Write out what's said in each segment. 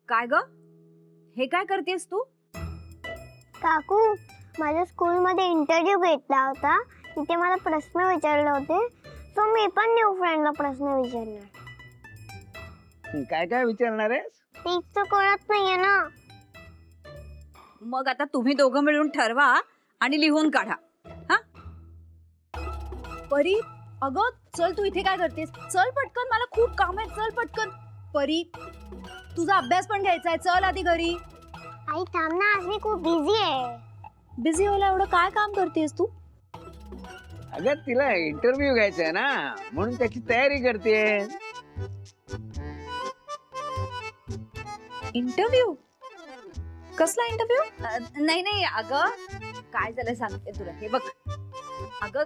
काय ग, हे काय करतेस तू? काकू, माझ्या स्कूलमध्ये इंटरव्ह्यू घेतला होता. तिथे मला प्रश्न विचारले होते, सो मी पण न्यू फ्रेंडला प्रश्न विचारणार. काय काय विचारणार आहेस? तीच तर कळत नाहीये ना. मग आता तुम्ही दोघं मिळून ठरवा आणि लिहून काढा. हा परी, अगं चल, तू इथे काय करतेस? चल पटकन, मला खूप काम आहे. चल पटकन. परी, तुझा अभ्यास पण घ्यायचा आहे. चल आधी घरी. आई थांब ना, आज मी खूप बिझी आहे. बिझी व्हायला एवढं काय काम करतेस तू? अगं तिला इंटरव्ह्यू घ्यायचा आहे ना, म्हणून त्याची तयारी करते. इंटरव्ह्यू? कसला इंटरव्ह्यू? नाही नाही, अगं काय झालं सांगते तुला. हे बघ अगं,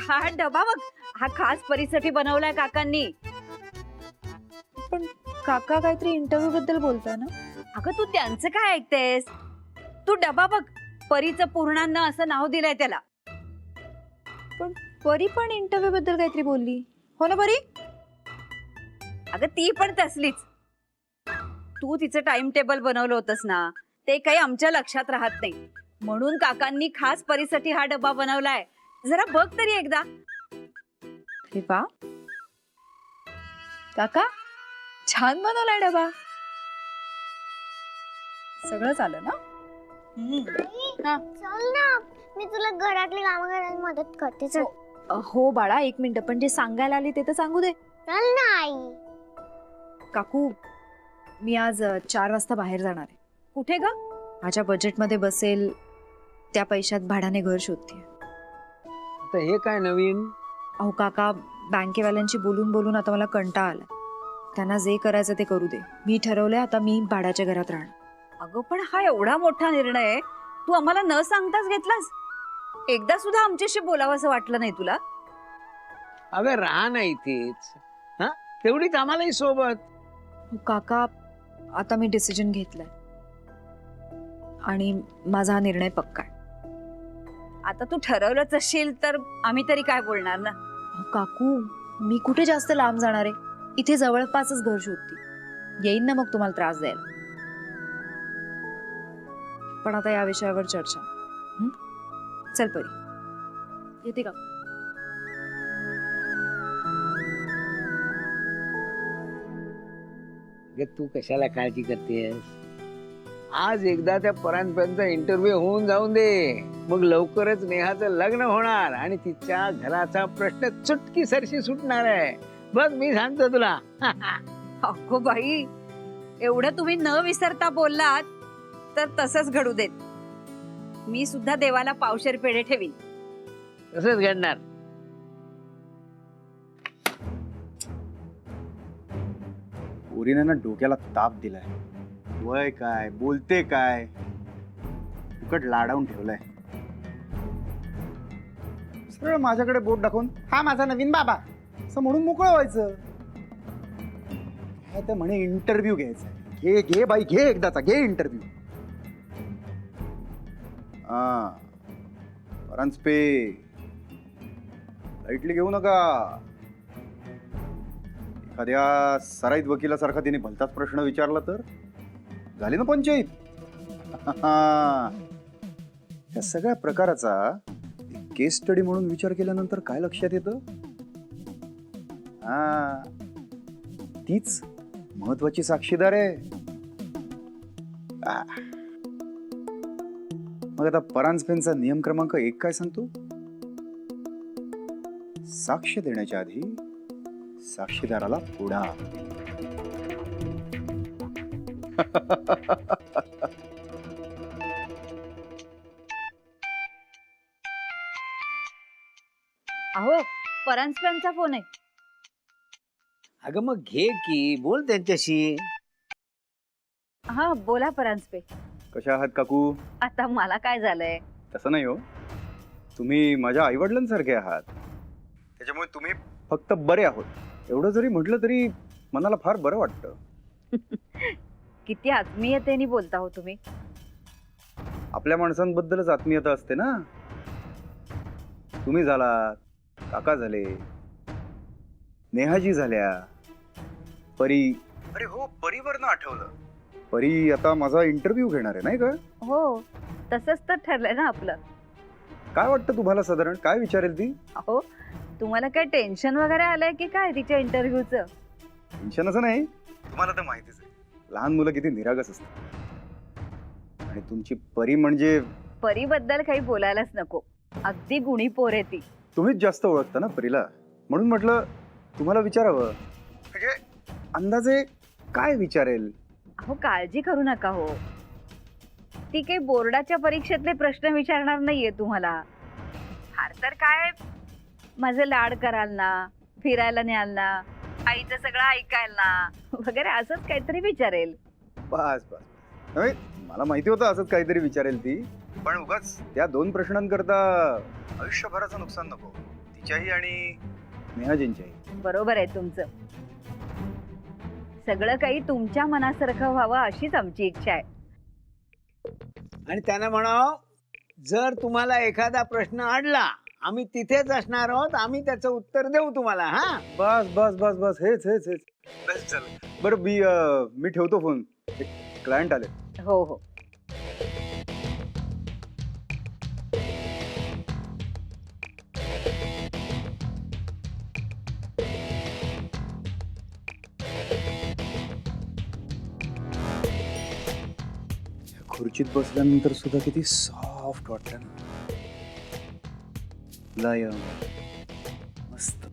हा डबा बघ, हा खास परीसाठी बनवलाय काकांनी. पण काका काहीतरी इंटरव्ह्यू बद्दल बोलताय ना? अगं तू त्यांचं काय ऐकतेस? तू डबा बघ, परीचं पूर्णान्न असं नाव दिलंय त्याला. पण परी पण इंटरव्ह्यू बद्दल काहीतरी बोलली, हो ना परी? अगं ती पण तसलीच. तू तिचं टाइम टेबल बनवलं होतंस ना, ते काही आमच्या लक्षात राहत नाही, म्हणून काकांनी खास परीसाठी हा डबा बनवलाय. जरा बघ तरी एकदा. हे पा काका, छान बनवलाय डबा. सगळं आलं ना? आई, चल ना, मी तुला घरातली कामं करायला मदत करते. चल. हो बाळा, एक मिनिट, पण जे सांगायला आली ते तर सांगू दे. चल ना आई. काकू, मी आज 4 वाजता बाहेर जाणार आहे. कुठे ग? माझ्या बजेटमध्ये बसेल त्या पैशात भाड्याने घर शोधते. आता हे काय नवीन? अहो काका, बँकेवाल्यांशी बोलून बोलून आता मला कंटाळा आला. त्यांना जे करायचं ते करू दे. मी ठरवलंय आता मी भाड्याच्या घरात राहणार. अगं पण हा एवढा मोठा निर्णय तू आम्हाला न सांगताच घेतलास. एकदा सुद्धा आमच्याशी बोलावं असं वाटलं नाही तुला? अगं राहा ना इथेच. हा, तेवढीच आम्हालाही सोबत. हो काका, आता मी डिसिजन घेतलाय आणि माझा हा निर्णय पक्का आहे. आता तू ठरवलंच असशील तर आम्ही तरी काय बोलणार ना. अहो काकू, मी कुठे जास्त लांब जाणार आहे? इथे जवळपासच घर शोधते. येईन ना मग तुम्हाला त्रास द्यायला. पण आता या विषयावर चर्चा हं? चल परी, येते का? तू कशाला काळजी करतेस? आज एकदा त्या परांपर्यंत इंटरव्ह्यू होऊन जाऊन दे, मग लवकरच नेहाचं लग्न होणार आणि तिच्या घराचा प्रश्न चुटकी सरशी सुटणार आहे. बघ मी सांगतो तुला. अगो बाई, एवढं तुम्ही न विसरता बोललात तर तसंच घडू देत. मी सुद्धा देवाला पावशेर पेढे ठेवीन. तसंच घडणार. पोरीने ना डोक्याला ताप दिलाय. वय काय, बोलते काय, फुकट लाडावून ठेवलाय. सरळ माझ्याकडे बोट दाखवून हा माझा नवीन बाबा असं म्हणून मोकळं व्हायचं. काय तर म्हणे इंटरव्ह्यू घ्यायचा. घे घे बाई, घे एकदाचा, घे इंटरव्ह्यू. हा परांजपे, लाईटली घेऊ नका. एखाद्या सराईत वकिलासारखा तिने भलताच प्रश्न विचारला तर झाली ना पंचायत. या सगळ्या प्रकाराचा केस स्टडी म्हणून विचार केल्यानंतर काय लक्षात येतं? हा, तीच महत्वाची साक्षीदार आहे. मग आता परांजपेंचा नियम क्रमांक 1 काय सांगतो? साक्ष देण्याच्या आधी साक्षीदाराला पुढा. अहो, परांजपेंचा फोन आहे. अगं मग घे की, बोल त्यांच्याशी. हा बोला परांजपे. कशा आहात काकू? आता मला काय झालंय? तसं नाही हो, तुम्ही माझ्या आईवडिलांसारखे आहात. त्याच्यामुळे तुम्ही फक्त बरे आहोत एवढं जरी म्हटलं तरी मनाला फार बरं वाटतं. किती आत्मीयतेने बोलता हो तुम्ही. आपल्या माणसांबद्दलच आत्मीयता असते ना. तुम्ही झालात, काका झाले, नेहाजी झाल्या, परी. अरे हो, परीवरनं आठवलं, परी आता माझा इंटरव्ह्यू घेणार आहे नाही का? हो, तसंच तर ठरलंय ना आपलं. काय वाटतं तुम्हाला साधारण काय विचारेल ती? अहो, तुम्हाला काय टेन्शन वगैरे आलंय की काय तिच्या इंटरव्ह्यूचं? टेन्शन असं नाही, तुम्हाला तर माहितीच आहे लहान मुलं किती निरागस असतात आणि तुमची परी म्हणजे परीबद्दल काही बोलायलाच नको. अगदी गुणी पोर आहे ती. तुम्हीच जास्त ओळखता ना परीला, म्हणून म्हटलं तुम्हाला विचारावं. म्हणजे अंदाजे काय विचारेल? अहो, काळजी करू नका हो. ती काही बोर्डाच्या परीक्षेतले प्रश्न विचारणार नाहीये तुम्हाला. फार तर काय, माझे लाड कराल ना, फिरायला न्याल ना, आईचं सगळं ऐकायला ना वगैरे असंच काहीतरी विचारेल. बस बस नाही, मला माहिती होतं असंच काहीतरी विचारेल ती, पण उगाच त्या 2 प्रश्नांकरता आयुष्यभराचं नुकसान नको, तिच्याही आणि नेहाजींच्याही. बरोबर आहे तुमचं. सगळं काही तुमच्या मनासारखं व्हावं अशीच आमची इच्छा आहे. आणि त्यांना म्हणाव, जर तुम्हाला एखादा प्रश्न अडला आम्ही तिथेच असणार आहोत, आम्ही त्याचं उत्तर देऊ तुम्हाला. हा, बस बस बस बस हेच हेच हेच बस चल. बरं मी ठेवतो फोन, क्लायंट आले. हो हो. खुर्चीत बसल्यानंतर सुद्धा किती सॉफ्ट वाटतं ना. मुलायम, मस्त.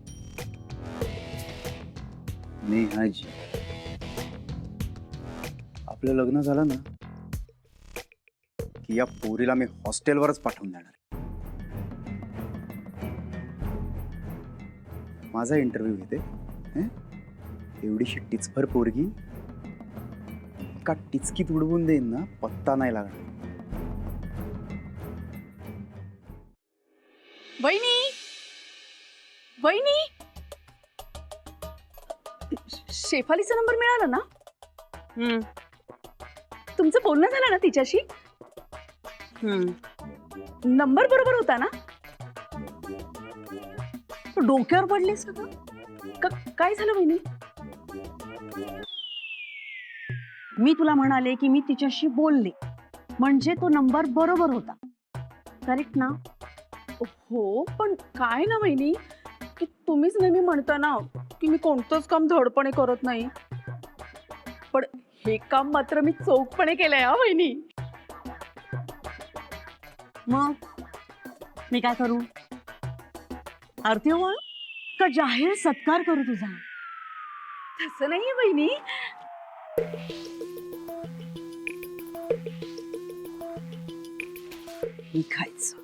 नेहाजी, आपलं लग्न झालं ना की या पोरीला मी हॉस्टेलवरच पाठवून देणार. माझा इंटरव्ह्यू घेते हं? एवढीशी टिचभर पोरगी एका टिचकीत उडवून देईन ना, पत्ता नाही लागणार. वहिनी, वहिनी, शेफालीचा नंबर मिळाला ना? तुमचं बोलणं झालं ना तिच्याशी? नंबर बरोबर होता ना? डोक्यावर पडलेस का? काय झालं वहिनी? मी तुला म्हणाले की मी तिच्याशी बोलले, म्हणजे तो नंबर बरोबर होता. करेक्ट ना? हो, पण काय ना वहिनी, की तुम्हीच नेहमी म्हणता ना की मी कोणतंच काम धडपणे करत नाही, पण हे काम मात्र मी चोखपणे केलंय हा वहिनी. मग मी काय करू? आरती ओवाळू का जाहीर सत्कार करू तुझा? तसं नाहीये वहिनी. मी खायचं.